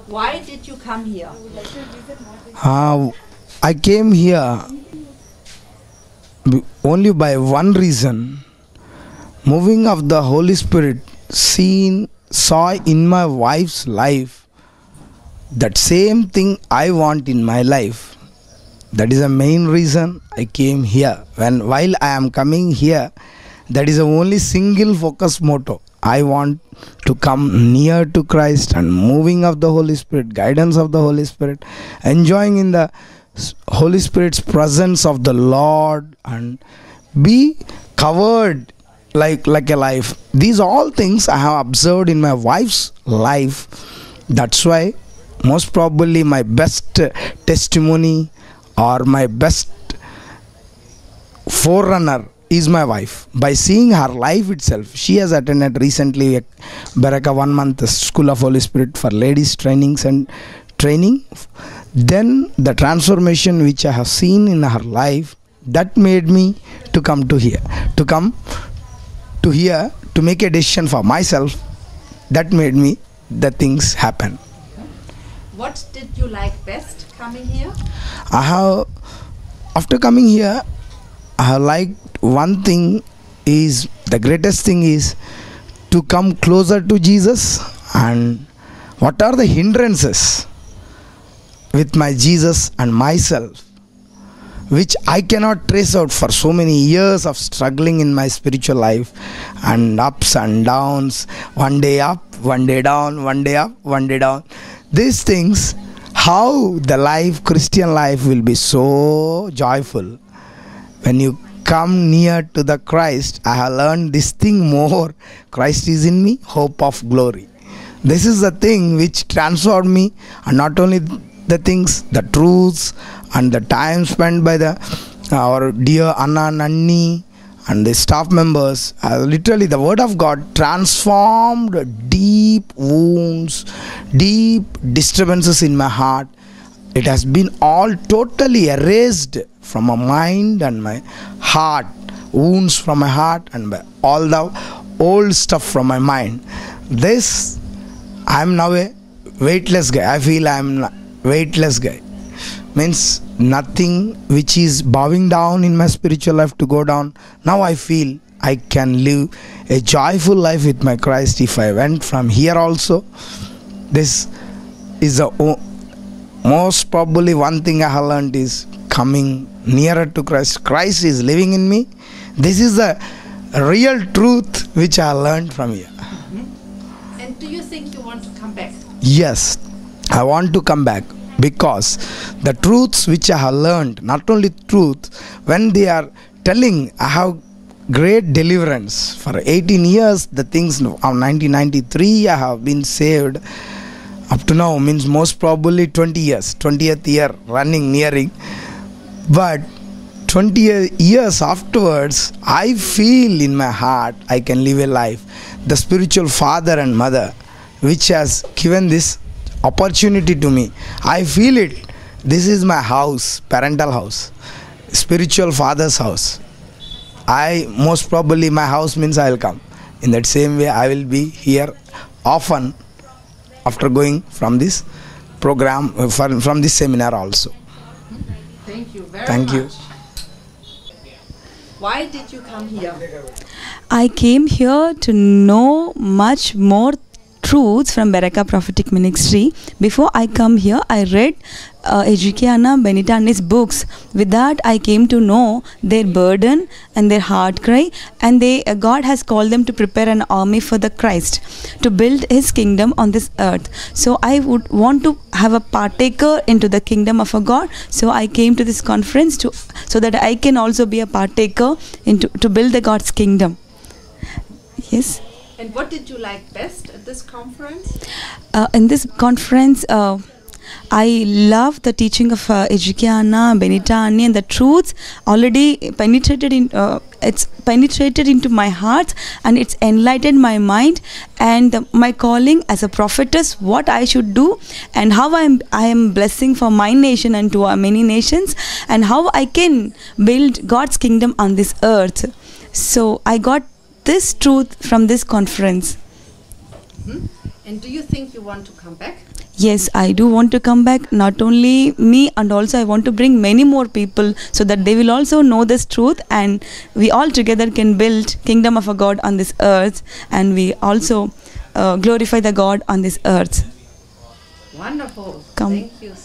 Why did you come here? I came here only by one reason. Moving of the Holy Spirit saw in my wife's life that same thing I want in my life. That is the main reason I came here. While I am coming here, that is the only single focus motto. I want to come near to Christ and moving of the Holy Spirit, guidance of the Holy Spirit, enjoying in the Holy Spirit's presence of the Lord and be covered like a life. These all things I have observed in my wife's life. That's why most probably my best testimony or my best forerunner is my wife. By seeing her life itself, she has attended recently a Beraka 1 month School of Holy Spirit for ladies training. Then the transformation which I have seen in her life, that made me to come to here, to make a decision for myself. That made me the things happen. What did you like best coming here? After coming here, I have liked one thing is, the greatest thing is to come closer to Jesus. And what are the hindrances with my Jesus and myself, which I cannot trace out for so many years of struggling in my spiritual life, and ups and downs, one day up, one day down, one day up, one day down. These things, how the life, Christian life will be so joyful. When you come near to the Christ, I have learned this thing more. Christ is in me, hope of glory. This is the thing which transformed me, and not only the things, the truths and the time spent by our dear Anna, Nanni and the staff members. Literally the word of God transformed deep wounds, deep disturbances in my heart. It has been all totally erased from my mind and my heart, wounds from my heart and all the old stuff from my mind. This, I am now a weightless guy. I feel I am weightless guy. Means nothing which is bowing down in my spiritual life to go down. Now I feel I can live a joyful life with my Christ if I went from here also. This is the most probably one thing I have learned is coming nearer to Christ. Christ is living in me. This is the real truth which I learned from here. And do you think you want to come back? Yes, I want to come back, because the truths which I have learned, not only truth, when they are telling, I have great deliverance. For 18 years, the things of 1993, I have been saved. Up to now, means most probably 20 years, 20th year running, nearing. But 20 years afterwards, I feel in my heart I can live a life. The spiritual father and mother which has given this opportunity to me, I feel it. This is my house, parental house, spiritual father's house. Most probably my house means I will come. In that same way, I will be here often after going from this program, from this seminar also. Thank you very Thank much. you. Why did you come here? I came here to know much more truths from Beraka Prophetic Ministry. Before I come here, I read Ezekiana Benitani's books. With that, I came to know their burden and their heart cry, and God has called them to prepare an army for the Christ, to build His kingdom on this earth. So I would want to have a partaker into the kingdom of a God. So I came to this conference so that I can also be a partaker to build the God's kingdom. Yes. And what did you like best at this conference? In this conference, I love the teaching of Ezekiana Benitani, and the truths already penetrated into my heart, and it's enlightened my mind, and my calling as a prophetess, what I should do, and how I am blessing for my nation and to many nations, and how I can build God's kingdom on this earth. So I got this truth from this conference. And do you think you want to come back? Yes, I do want to come back. Not only me, and also I want to bring many more people so that they will also know this truth, and we all together can build kingdom of a God on this earth, and we also glorify the God on this earth. Wonderful. Come. Thank you so